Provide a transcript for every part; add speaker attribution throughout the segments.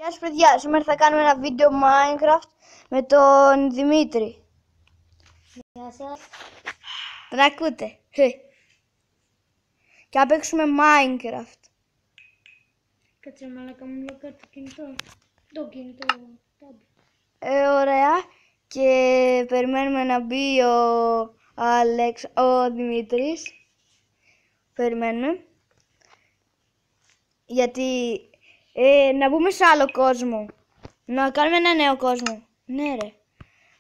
Speaker 1: Γεια σας παιδιά, σήμερα θα κάνουμε ένα βίντεο Minecraft με τον Δημήτρη.
Speaker 2: Γεια σας.
Speaker 1: Τον ακούτε? Και θα παίξουμε Minecraft.
Speaker 2: Κάτσε μαλάκα μου, λόκα το κινητό. Το κινητό.
Speaker 1: Ωραία. Και περιμένουμε να μπει ο Δημήτρης. Περιμένουμε. Γιατί να μπούμε σε άλλο κόσμο. Να κάνουμε ένα νέο κόσμο. Ναι ρε.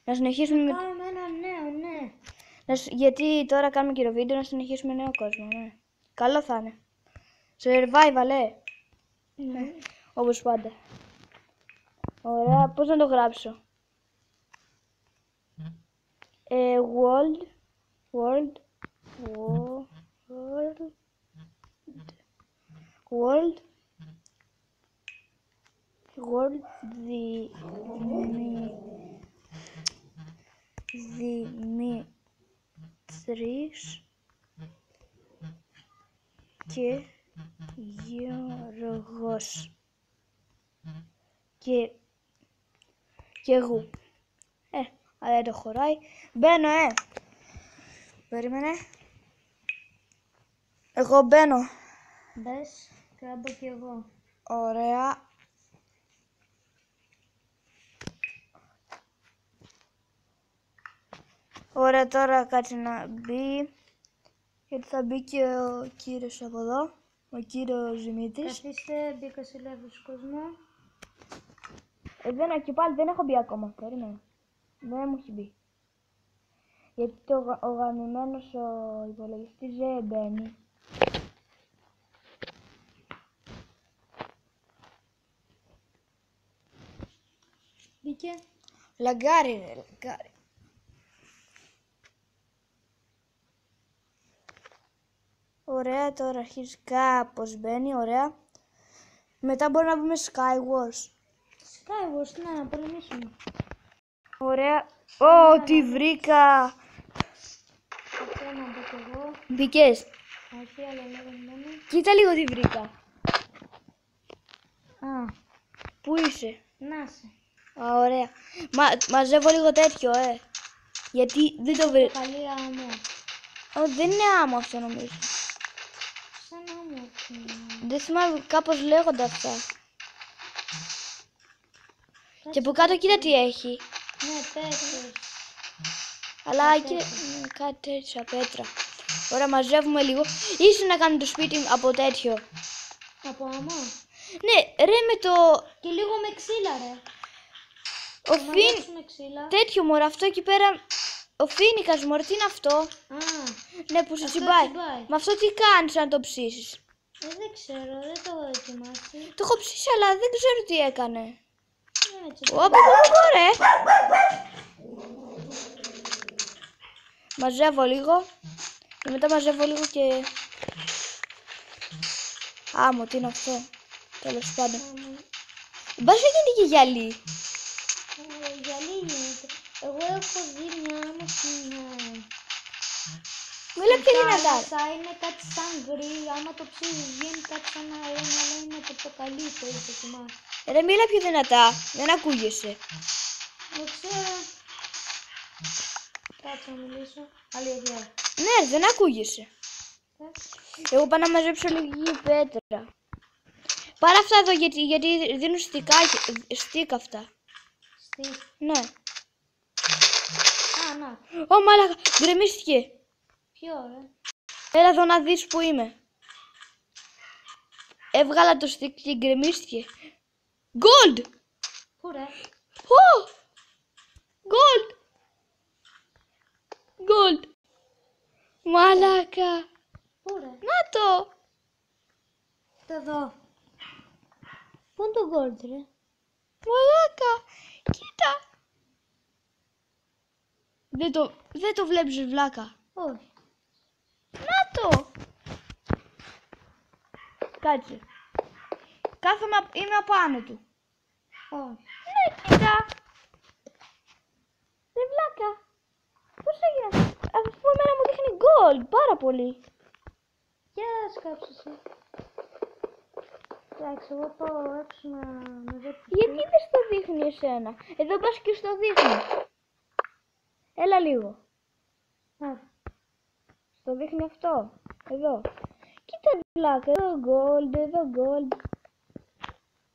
Speaker 1: Να συνεχίσουμε
Speaker 2: Να κάνουμε ένα νέο, ναι.
Speaker 1: Γιατί τώρα κάνουμε και το βίντεο να συνεχίσουμε νέο κόσμο. Ναι. Καλό θα είναι. Survival,
Speaker 2: Ναι.
Speaker 1: όπως πάντα. Ωραία. Πώς να το γράψω? World. Δημήτρης και Γιώργος και εγώ. Αλλά δεν το χωράει. Μπαίνω, Περίμενε. Εγώ μπαίνω.
Speaker 2: Μπες, κράμπω κι εγώ.
Speaker 1: Ωραία. Ωραία, τώρα κάτσε να μπει. Γιατί θα μπει και ο κύριος από εδώ. Ο κύριος Δημήτρης.
Speaker 2: Καθίστε, μπήκα σε λεύους κόσμο.
Speaker 1: Και πάλι δεν έχω μπει ακόμα. Περίμενε. Δεν μου έχει μπει. Γιατί ο γαμημένος ο υπολογιστής δεν μπαίνει.
Speaker 2: Μπήκε.
Speaker 1: Λαγκάρι ρε, λαγκάρι. Ωραία, τώρα αρχίζει κάπως μπαίνει, ωραία. Μετά μπορούμε να μπούμε Skywars.
Speaker 2: Skywars, ναι, να πολεμήσουμε.
Speaker 1: Ωραία. Τι βρήκα.
Speaker 2: Κάτσε να μπω κι εγώ.
Speaker 1: Μπήκες?
Speaker 2: Όχι, αλλά λέω δεν μπαίνω.
Speaker 1: Κοίτα λίγο τι βρήκα.
Speaker 2: Α,
Speaker 1: Πού είσαι?
Speaker 2: να σε.
Speaker 1: Ωραία. Μαζεύω λίγο τέτοιο, Γιατί δεν το βρήκα.
Speaker 2: Καλή άμμο.
Speaker 1: Δεν είναι άμμο αυτό νομίζω.
Speaker 2: Σαν άμμο.
Speaker 1: Δεν θυμάμαι, κάπως λέγονται αυτά. Και από κάτω κοίτα τι έχει.
Speaker 2: Ναι, πέτρες.
Speaker 1: Αλλά κοίτα, κάτι τέτοια πέτρα. Ωραία, μαζεύουμε λίγο. Ίσως να κάνουμε το σπίτι από τέτοιο.
Speaker 2: Από άμμο.
Speaker 1: Ναι, ρε με το...
Speaker 2: Και λίγο με ξύλα, ρε.
Speaker 1: Ο
Speaker 2: Μαζέψουμε ξύλα.
Speaker 1: Τέτοιο μωρό, αυτό εκεί πέρα... Ο φοίνικας μωρό, τι είναι αυτό?
Speaker 2: Α,
Speaker 1: Ναι, που σε
Speaker 2: αυτό
Speaker 1: τσιμπάει.
Speaker 2: τσιμπάει.
Speaker 1: Μα αυτό τι κάνεις αν το ψήσεις?
Speaker 2: Δεν ξέρω, δεν το έχω δοκιμάσει.
Speaker 1: Το έχω ψήσει αλλά δεν ξέρω τι έκανε.
Speaker 2: Δεν έτσι.
Speaker 1: Όπα, ρε. Μαζεύω λίγο. Και μετά μαζεύω λίγο και... Άμμο, τι είναι αυτό? Τέλος πάντων. Μπας έγινε και γυαλί.
Speaker 2: Γυαλί γίνεται. Εγώ έχω δει μια άμμο στην...
Speaker 1: Μιλά πιο δυνατά.
Speaker 2: Είναι κάτι σαν γκρι, άμα το ψήσεις βγαίνει κάτι σαν αέρα, αλλά είναι πορτοκαλί, το έχω δοκιμάσει.
Speaker 1: Ρε μίλα πιο δυνατά, δεν ακούγεσαι.
Speaker 2: Δεν ξέρω. Κάτσε να μιλήσω. Αλήθεια.
Speaker 1: Ναι, δεν ακούγεσαι. Εγώ πάω να μαζέψω λίγη πέτρα. Πάρε αυτά εδώ γιατί δίνουν στίκα αυτά. Ναι.
Speaker 2: Α, να.
Speaker 1: Ω μάλακα, γκρεμίστηκε.
Speaker 2: Ποιο, ρε.
Speaker 1: Έλα εδώ να δεις που είμαι. Έβγαλα το στίκ και γκρεμίστηκε. Gold!
Speaker 2: Πού, ρε.
Speaker 1: Gold! Gold! Μάλακα.
Speaker 2: Πού, ρε.
Speaker 1: Να το!
Speaker 2: Το εδώ. Πού είναι το gold, ρε.
Speaker 1: Μαλάκα, κοίτα. Δεν το βλέπεις βλάκα.
Speaker 2: Όχι.
Speaker 1: Να το. Κάτσε. Κάθομαι, είμαι απάνω του.
Speaker 2: Όχι.
Speaker 1: Ναι, κοίτα. Ρε βλάκα. Πώς έγινε? Αυτό εμένα μου δείχνει gold, πάρα πολύ.
Speaker 2: Για σκάψε εσύ. Εντάξει, εγώ πάω έξω να μαζέψω.
Speaker 1: εσένα. Εδώ πας και στο δείχνει. Έλα λίγο. Στο δείχνει αυτό. Εδώ. Κοίτα βλάκα. Εδώ gold, εδώ gold.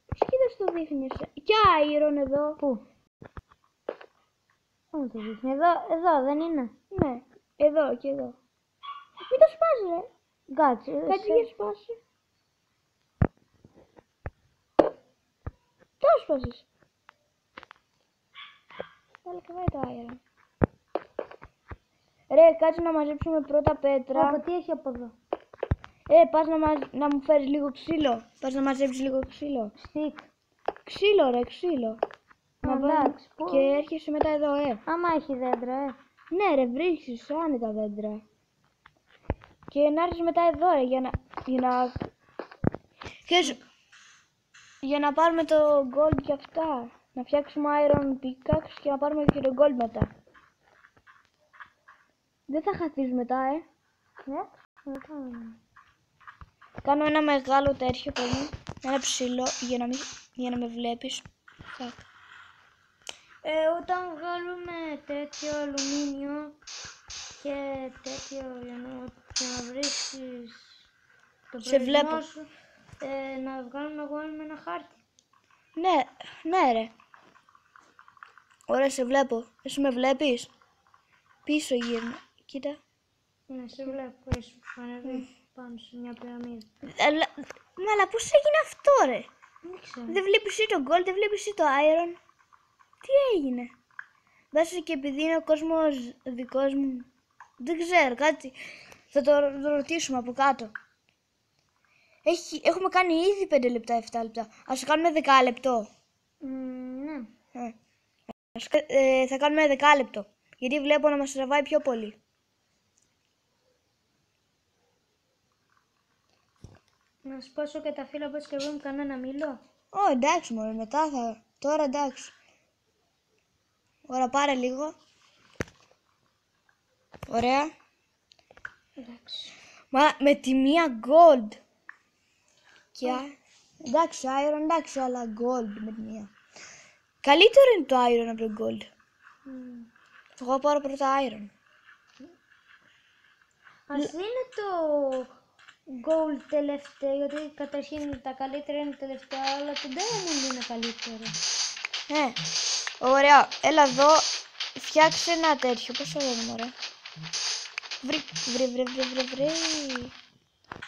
Speaker 1: Κοίτα στο δείχνει. Και iron εδώ.
Speaker 2: Πού? Πού το δείχνει? Εδώ δεν είναι?
Speaker 1: Ναι. Εδώ και εδώ. Μην το σπάσει ρε.
Speaker 2: Κάτσε.
Speaker 1: Κάτι για σπάσει. Το σπάσεις. Έλα και πάει το iron. Ρε, κάτσε να μαζέψουμε πρώτα πέτρα.
Speaker 2: Από τι έχει από εδώ?
Speaker 1: Πας να μου φέρεις λίγο ξύλο. Πας να μαζέψεις λίγο ξύλο.
Speaker 2: Στικ.
Speaker 1: Ξύλο ρε, ξύλο.
Speaker 2: Εντάξει.
Speaker 1: Και έρχεσαι μετά εδώ,
Speaker 2: Άμα έχει δέντρα,
Speaker 1: Ναι ρε, βρίσκεις άνετα δέντρα. Και να έρθεις μετά εδώ, ρε, για να πάρουμε το gold και αυτά. Να φτιάξουμε iron pickaxe και να πάρουμε και το gold μετά. Δεν θα χαθείς μετά, Κάνω ένα μεγάλο τέτοιο παιδί. Ένα ψηλό για να με βλέπεις.
Speaker 2: Όταν βγάλουμε τέτοιο αλουμίνιο και τέτοιο για να βρίσκεις το προορισμό σου, να βγάλουμε ένα χάρτη.
Speaker 1: Ναι ρε. Ωραία, σε βλέπω. Εσύ με βλέπεις? Πίσω γύρνα. Κοίτα.
Speaker 2: Ναι, σε βλέπω. Είσαι ανεβεί πάνω σε μια πυραμίδα.
Speaker 1: Αλλά πώς έγινε αυτό ρε?
Speaker 2: Δεν ξέρω.
Speaker 1: Δεν βλέπεις ή το gold, δεν βλέπεις ή το iron. Τι έγινε? Βάσει και επειδή είναι ο κόσμος δικός μου. Δεν ξέρω κάτι. Θα το ρωτήσουμε από κάτω. Έχουμε κάνει ήδη 5 λεπτά, 7 λεπτά. Ας κάνουμε 10 λεπτό.
Speaker 2: Ναι.
Speaker 1: Θα κάνουμε 10 λεπτό. Γιατί βλέπω να μας τραβάει πιο πολύ.
Speaker 2: Να σπάσω και τα φύλλα πως και βρούμε κανένα μήλο.
Speaker 1: Εντάξει μωρέ, μετά θα... Τώρα εντάξει. Ωραία, πάρε λίγο. Ωραία.
Speaker 2: Εντάξει.
Speaker 1: Μα με τη μία gold. Και εντάξει, iron εντάξει, αλλά gold με τη μία. Καλύτερο είναι το iron από το gold. Εγώ πάρω πρώτα iron.
Speaker 2: Ας είναι το gold τελευταίο, γιατί καταρχήν τα καλύτερα είναι τελευταία, αλλά το diamond είναι καλύτερο.
Speaker 1: Ωραία. Έλα εδώ. Φτιάξε ένα τέτοιο. Πώς το λένε, μωρέ. Βρε.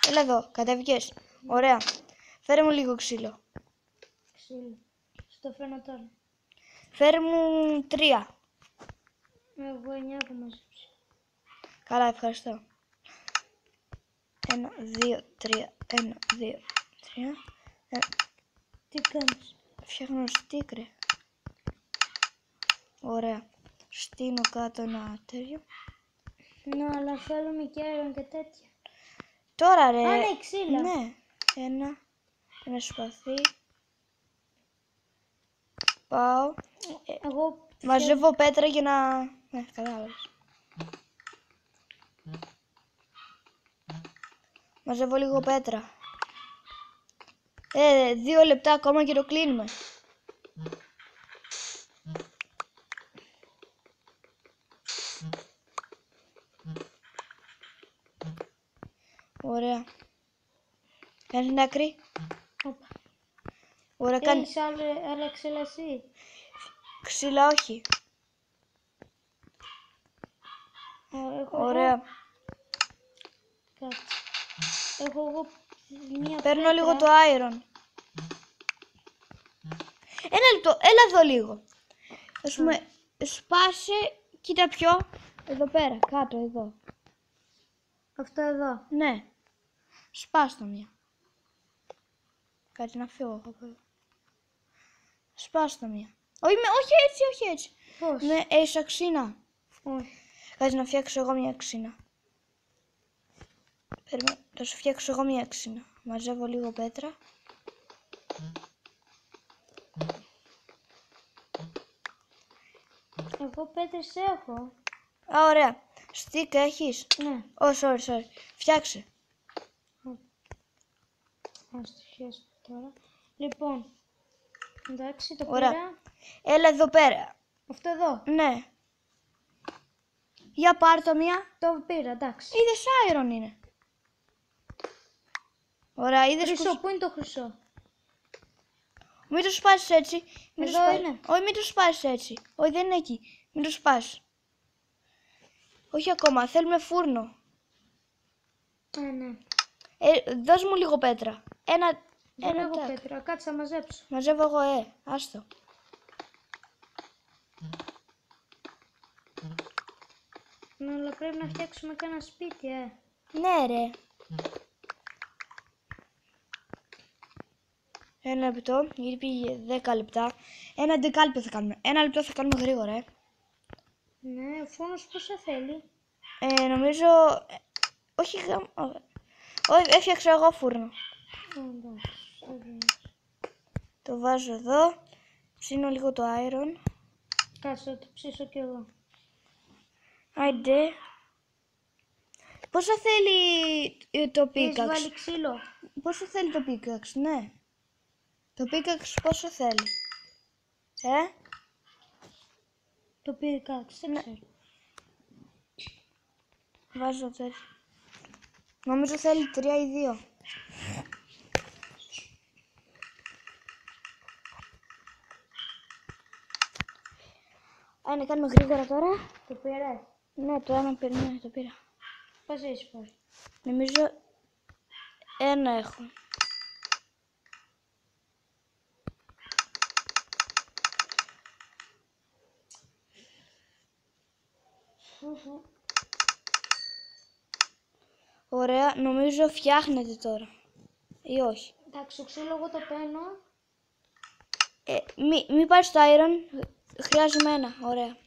Speaker 1: Έλα εδώ. Κατέβηκες. Ωραία. Φέρε μου λίγο ξύλο.
Speaker 2: Ξύλο. Στο φέρνω τώρα.
Speaker 1: Φέρε μου 3.
Speaker 2: Εγώ 9 που μαζέψω.
Speaker 1: Καλά, ευχαριστώ. 1, 2, 3. 1, 2, 3.
Speaker 2: Τι κάνεις?
Speaker 1: Φτιάχνω stick, ρε. Ωραία. Στείνω κάτω ένα τέτοιο.
Speaker 2: Ναι, αλλά θέλουμε και iron και τέτοια.
Speaker 1: Τώρα, ρε.
Speaker 2: Ναι, ξύλα.
Speaker 1: Ναι. Ένα σπαθί. Πάω.
Speaker 2: Εγώ
Speaker 1: Μαζεύω πέτρα για να... Ναι, κατάλαβες. Μαζεύω λίγο πέτρα. 2 λεπτά ακόμα και το κλείνουμε. Ωραία. Κάνεις την άκρη. Ωραία, κάνει.
Speaker 2: Έχεις άλλα ξύλα εσύ?
Speaker 1: Ξύλα όχι. Ωραία.
Speaker 2: Κάτσε. Έχω εγώ μία
Speaker 1: Παίρνω
Speaker 2: πέτρα.
Speaker 1: λίγο το iron. Ένα λεπτό, έλα εδώ λίγο. Ας πούμε, σπάσε, κοίτα πιο. Εδώ πέρα, κάτω, εδώ.
Speaker 2: Αυτό εδώ.
Speaker 1: Ναι. Σπάστο μία. Κάτι να φύγω από εδώ. Σπάστο μία. Όχι έτσι, όχι έτσι.
Speaker 2: Πώς?
Speaker 1: Ναι, έχεις αξίνα.
Speaker 2: Όχι.
Speaker 1: Κάτσε να φτιάξω εγώ μία αξίνα. Θα σου φτιάξω εγώ μία αξίνα. Μαζεύω λίγο πέτρα.
Speaker 2: Εγώ πέτρες έχω.
Speaker 1: Ωραία. Stick έχεις?
Speaker 2: Ναι.
Speaker 1: Sorry. Φτιάξε.
Speaker 2: Ας το χέσω τώρα. Λοιπόν, Εντάξει, το
Speaker 1: Ωραία.
Speaker 2: πήρα.
Speaker 1: Έλα εδώ πέρα.
Speaker 2: Αυτό εδώ.
Speaker 1: Ναι. Για πάρ' το μία.
Speaker 2: Το πήρα, εντάξει.
Speaker 1: Είδες iron είναι. Ωραία, είδες
Speaker 2: Χρυσό, πού είναι το χρυσό?
Speaker 1: Μην το σπάσεις έτσι. Μην
Speaker 2: Εδώ
Speaker 1: το σπάσεις.
Speaker 2: είναι.
Speaker 1: Όχι, μην το σπάσεις έτσι. Όχι, δεν είναι εκεί. Μην το σπάσεις. Όχι ακόμα, θέλουμε φούρνο.
Speaker 2: Ναι.
Speaker 1: Δώσ' μου λίγο πέτρα.
Speaker 2: Δεν
Speaker 1: Ένα
Speaker 2: έχω
Speaker 1: τάκ.
Speaker 2: πέτρα, κάτσε να μαζέψω.
Speaker 1: Μαζεύω εγώ, άστο.
Speaker 2: Ναι, αλλά πρέπει να φτιάξουμε και ένα σπίτι,
Speaker 1: Ναι, ρε. Ένα λεπτό, γιατί πήγε 10 λεπτά. Ένα 11 λεπτό θα κάνουμε. Ένα λεπτό θα κάνουμε γρήγορα,
Speaker 2: Ναι, ο φόνος πόσα θέλει?
Speaker 1: Νομίζω... Όχι, όχι, έφτιαξα εγώ φούρνο.
Speaker 2: Εντάξει.
Speaker 1: Το βάζω εδώ. Ψήνω λίγο το iron.
Speaker 2: Κάτσε, το ψήσω κι εγώ.
Speaker 1: Άιντε. Πόσο θέλει το
Speaker 2: Έχεις
Speaker 1: pickaxe?
Speaker 2: βάλει ξύλο?
Speaker 1: Πόσο θέλει το pickaxe, ναι. Το pickaxe πόσο θέλει?
Speaker 2: Το pickaxe, δεν
Speaker 1: Ναι.
Speaker 2: ξέρω.
Speaker 1: Βάζω τέτοιο. Νομίζω θέλει 3 ή 2. Να κάνουμε γρήγορα τώρα.
Speaker 2: Το πήρε?
Speaker 1: Ναι, το ένα ναι, το πήρα.
Speaker 2: Πώς έχεις πάρει?
Speaker 1: Νομίζω ένα έχω. Ωραία, νομίζω φτιάχνεται τώρα. Ή όχι.
Speaker 2: Εντάξει, το ξύλο εγώ το παίρνω.
Speaker 1: Μη πάρεις το iron. Χρειάζομαι ένα. Ωραία.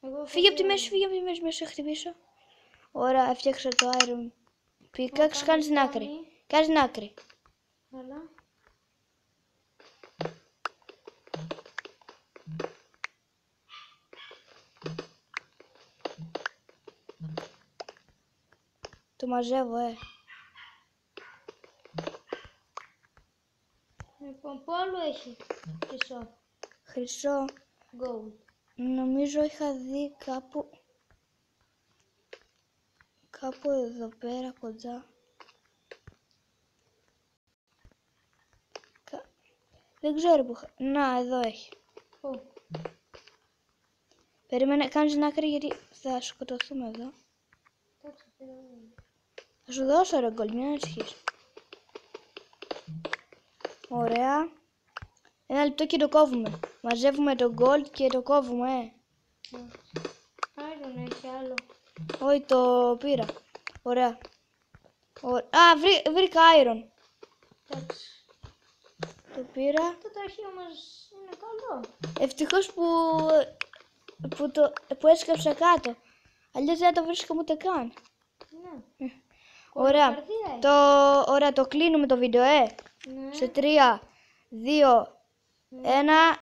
Speaker 2: Εγώ
Speaker 1: Φύγε από τη μέση, φύγε από τη μέση, μέσα χτυπήσω. Ωραία, έφτιαξα το iron pickaxe. Κάνεις την άκρη. Κάνεις την άκρη.
Speaker 2: Αλλά.
Speaker 1: Το μαζεύω,
Speaker 2: Λοιπόν, πού άλλο έχει χρυσό?
Speaker 1: Χρυσό.
Speaker 2: Gold.
Speaker 1: Νομίζω είχα δει κάπου... Κάπου εδώ πέρα κοντά. Δεν ξέρω που... Να, εδώ έχει.
Speaker 2: Πού?
Speaker 1: Περίμενε, κάνεις την άκρη γιατί θα σκοτωθούμε εδώ.
Speaker 2: Εντάξει, πήρα εγώ.
Speaker 1: Θα σου δώσω ρε γκολ, μην ανησυχείς. Ωραία. Ένα λεπτό και το κόβουμε. Μαζεύουμε το gold και το κόβουμε,
Speaker 2: Iron έχει άλλο.
Speaker 1: Όχι, το πήρα. Ωραία. Βρήκα iron.
Speaker 2: Εντάξει.
Speaker 1: Το πήρα.
Speaker 2: Αυτό το αρχείο μας είναι καλό.
Speaker 1: Ευτυχώς που έσκαψα κάτω. Αλλιώς δεν το βρίσκαμε ούτε καν.
Speaker 2: Ναι.
Speaker 1: Ωραία.
Speaker 2: Καρδιά έχει.
Speaker 1: Ωραία, το κλείνουμε το βίντεο,
Speaker 2: Ναι.
Speaker 1: Σε 3, 2, 1.